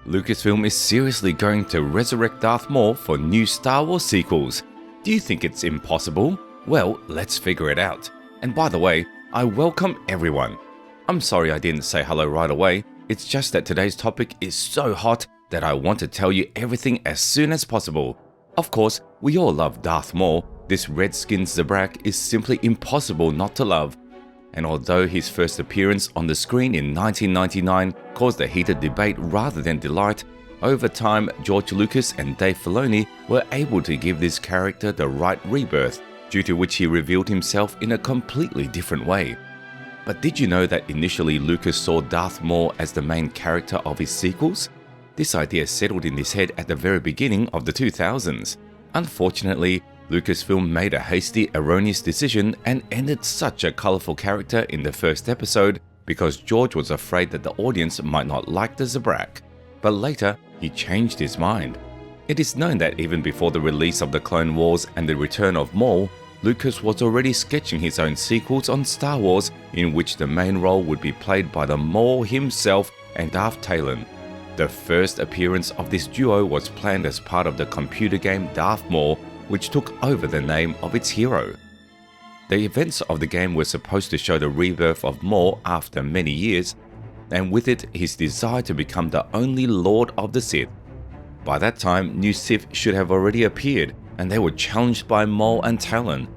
Lucasfilm is seriously going to resurrect Darth Maul for new Star Wars sequels. Do you think it's impossible? Well, let's figure it out. And by the way, I welcome everyone. I'm sorry I didn't say hello right away. It's just that today's topic is so hot that I want to tell you everything as soon as possible. Of course, we all love Darth Maul. This red-skinned Zabrak is simply impossible not to love. And although his first appearance on the screen in 1999 caused a heated debate rather than delight, over time George Lucas and Dave Filoni were able to give this character the right rebirth, due to which he revealed himself in a completely different way. But did you know that initially Lucas saw Darth Maul as the main character of his sequels? This idea settled in his head at the very beginning of the 2000s. Unfortunately, Lucasfilm made a hasty, erroneous decision and ended such a colourful character in the first episode because George was afraid that the audience might not like the Zabrak. But later, he changed his mind. It is known that even before the release of the Clone Wars and the return of Maul, Lucas was already sketching his own sequels on Star Wars in which the main role would be played by the Maul himself and Darth Talon. The first appearance of this duo was planned as part of the computer game Darth Maul, which took over the name of its hero. The events of the game were supposed to show the rebirth of Maul after many years, and with it his desire to become the only Lord of the Sith. By that time, new Sith should have already appeared, and they were challenged by Maul and Talon.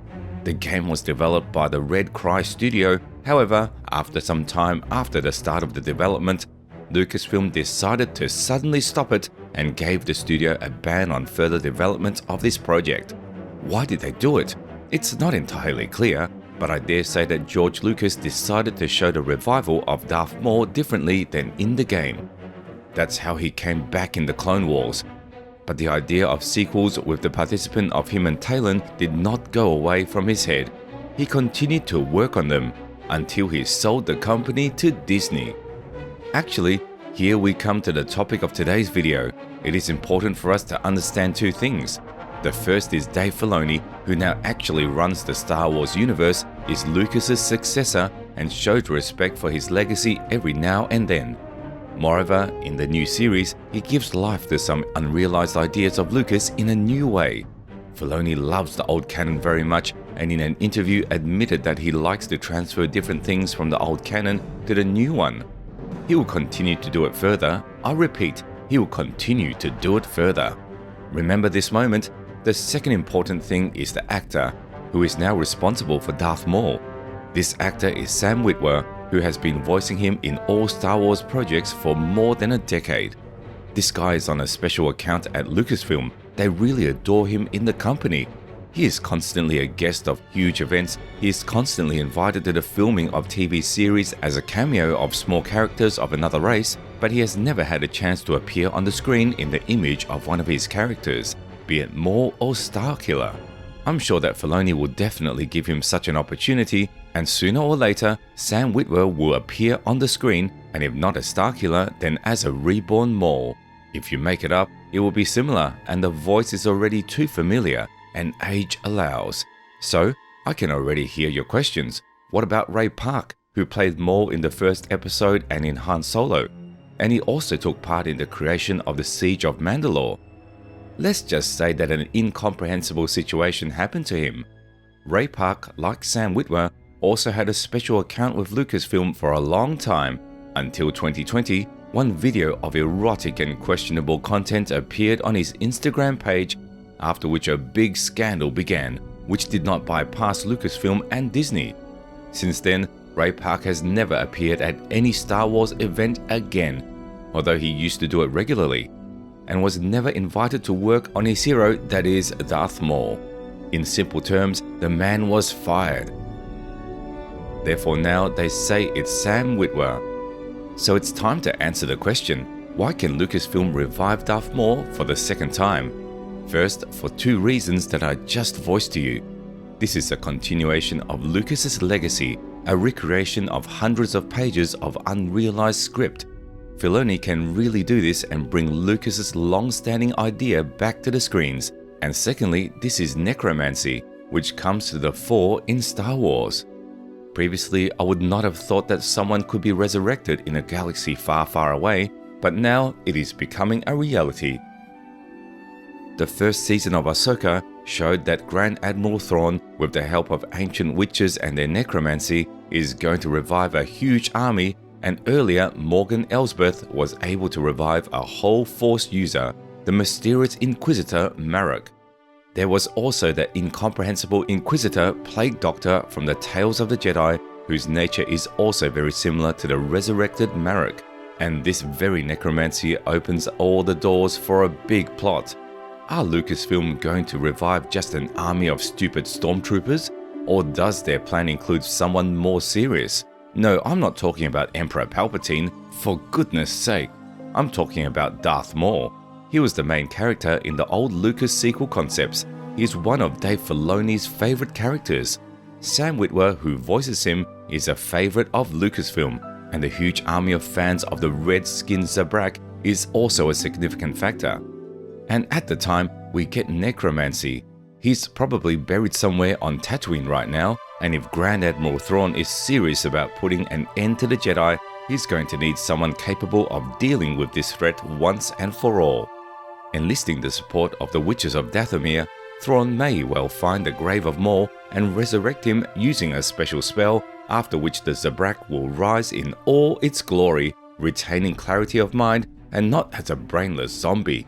The game was developed by the Red Cry studio. However, after some time after the start of the development, Lucasfilm decided to suddenly stop it and gave the studio a ban on further development of this project. Why did they do it? It's not entirely clear, but I dare say that George Lucas decided to show the revival of Darth Maul differently than in the game. That's how he came back in the Clone Wars. But the idea of sequels with the participant of him and Talon did not go away from his head. He continued to work on them until he sold the company to Disney. Actually, here we come to the topic of today's video. It is important for us to understand two things. The first is Dave Filoni, who now actually runs the Star Wars universe, is Lucas's successor and showed respect for his legacy every now and then. Moreover, in the new series, he gives life to some unrealized ideas of Lucas in a new way. Filoni loves the old canon very much, and in an interview admitted that he likes to transfer different things from the old canon to the new one. He will continue to do it further. I repeat, he will continue to do it further. Remember this moment. The second important thing is the actor, who is now responsible for Darth Maul. This actor is Sam Witwer, who has been voicing him in all Star Wars projects for more than a decade. This guy is on a special account at Lucasfilm. They really adore him in the company. He is constantly a guest of huge events. He is constantly invited to the filming of TV series as a cameo of small characters of another race, but he has never had a chance to appear on the screen in the image of one of his characters, be it Maul or Starkiller. I'm sure that Filoni will definitely give him such an opportunity, and sooner or later, Sam Witwer will appear on the screen, and if not as Starkiller, then as a reborn Maul. If you make it up, it will be similar, and the voice is already too familiar, and age allows. So, I can already hear your questions. What about Ray Park, who played Maul in the first episode and in Han Solo? And he also took part in the creation of the Siege of Mandalore. Let's just say that an incomprehensible situation happened to him. Ray Park, like Sam Witwer, also had a special account with Lucasfilm for a long time, until 2020, one video of erotic and questionable content appeared on his Instagram page, after which a big scandal began, which did not bypass Lucasfilm and Disney. Since then, Ray Park has never appeared at any Star Wars event again, although he used to do it regularly, and was never invited to work on his hero, that is, Darth Maul. In simple terms, the man was fired. Therefore now they say it's Sam Witwer. So it's time to answer the question, why can Lucasfilm revive Darth Maul for the second time? First, for two reasons that I just voiced to you. This is a continuation of Lucas's legacy, a recreation of hundreds of pages of unrealized script. Filoni can really do this and bring Lucas's long-standing idea back to the screens. And secondly, this is necromancy, which comes to the fore in Star Wars. Previously, I would not have thought that someone could be resurrected in a galaxy far, far away, but now it is becoming a reality. The first season of Ahsoka showed that Grand Admiral Thrawn, with the help of ancient witches and their necromancy, is going to revive a huge army, and earlier Morgan Elsbeth was able to revive a whole Force user, the mysterious Inquisitor Marek. There was also the incomprehensible Inquisitor Plague Doctor from the Tales of the Jedi, whose nature is also very similar to the resurrected Marek. And this very necromancy opens all the doors for a big plot. Are Lucasfilm going to revive just an army of stupid stormtroopers? Or does their plan include someone more serious? No, I'm not talking about Emperor Palpatine, for goodness sake. I'm talking about Darth Maul. He was the main character in the old Lucas sequel concepts. He's one of Dave Filoni's favorite characters. Sam Witwer, who voices him, is a favorite of Lucasfilm, and the huge army of fans of the red-skinned Zabrak is also a significant factor. And at the time, we get necromancy. He's probably buried somewhere on Tatooine right now, and if Grand Admiral Thrawn is serious about putting an end to the Jedi, he's going to need someone capable of dealing with this threat once and for all. Enlisting the support of the Witches of Dathomir, Thrawn may well find the grave of Maul and resurrect him using a special spell, after which the Zabrak will rise in all its glory, retaining clarity of mind and not as a brainless zombie.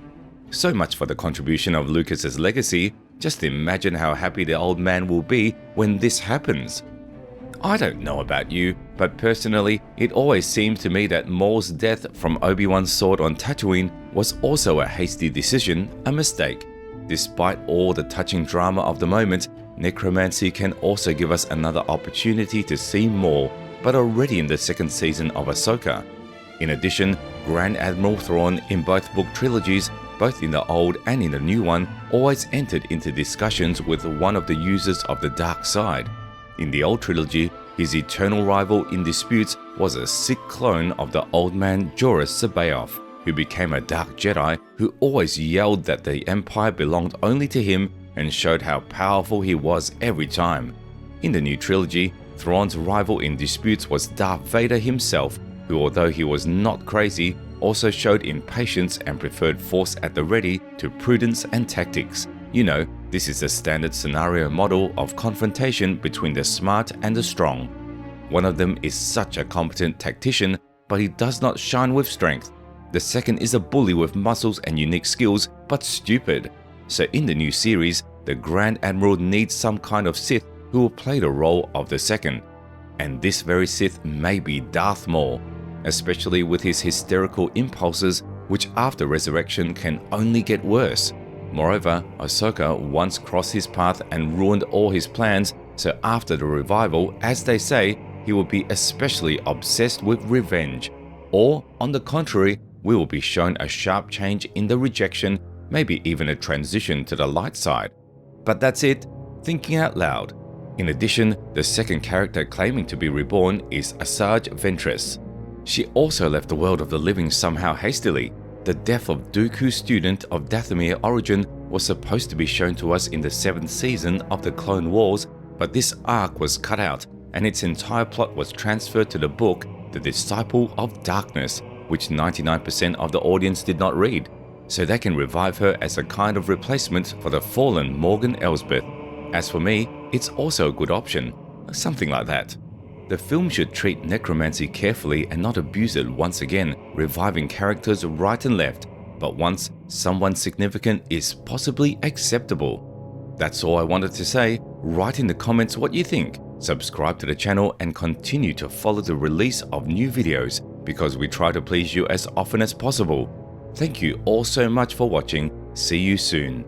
So much for the contribution of Lucas's legacy. Just imagine how happy the old man will be when this happens. I don't know about you, but personally, it always seems to me that Maul's death from Obi-Wan's sword on Tatooine was also a hasty decision, a mistake. Despite all the touching drama of the moment, necromancy can also give us another opportunity to see more, but already in the second season of Ahsoka. In addition, Grand Admiral Thrawn in both book trilogies, both in the old and in the new one, always entered into discussions with one of the users of the dark side. In the old trilogy, his eternal rival in disputes was a sick clone of the old man Joruus C'baoth, who became a dark Jedi who always yelled that the Empire belonged only to him and showed how powerful he was every time. In the new trilogy, Thrawn's rival in disputes was Darth Vader himself, who, although he was not crazy, also showed impatience and preferred force at the ready to prudence and tactics. You know, this is a standard scenario model of confrontation between the smart and the strong. One of them is such a competent tactician, but he does not shine with strength. The second is a bully with muscles and unique skills, but stupid. So in the new series, the Grand Admiral needs some kind of Sith who will play the role of the second. And this very Sith may be Darth Maul, especially with his hysterical impulses, which after resurrection can only get worse. Moreover, Ahsoka once crossed his path and ruined all his plans, so after the revival, as they say, he will be especially obsessed with revenge. Or, on the contrary, we will be shown a sharp change in the rejection, maybe even a transition to the light side. But that's it, thinking out loud. In addition, the second character claiming to be reborn is Asajj Ventress. She also left the world of the living somehow hastily. The death of Dooku's student of Dathomir origin was supposed to be shown to us in the 7th season of the Clone Wars, but this arc was cut out and its entire plot was transferred to the book The Disciple of Darkness, which 99% of the audience did not read, so they can revive her as a kind of replacement for the fallen Morgan Elsbeth. As for me, it's also a good option, something like that. The film should treat necromancy carefully and not abuse it once again, reviving characters right and left, but once someone significant is possibly acceptable. That's all I wanted to say. Write in the comments what you think. Subscribe to the channel and continue to follow the release of new videos because we try to please you as often as possible. Thank you all so much for watching. See you soon.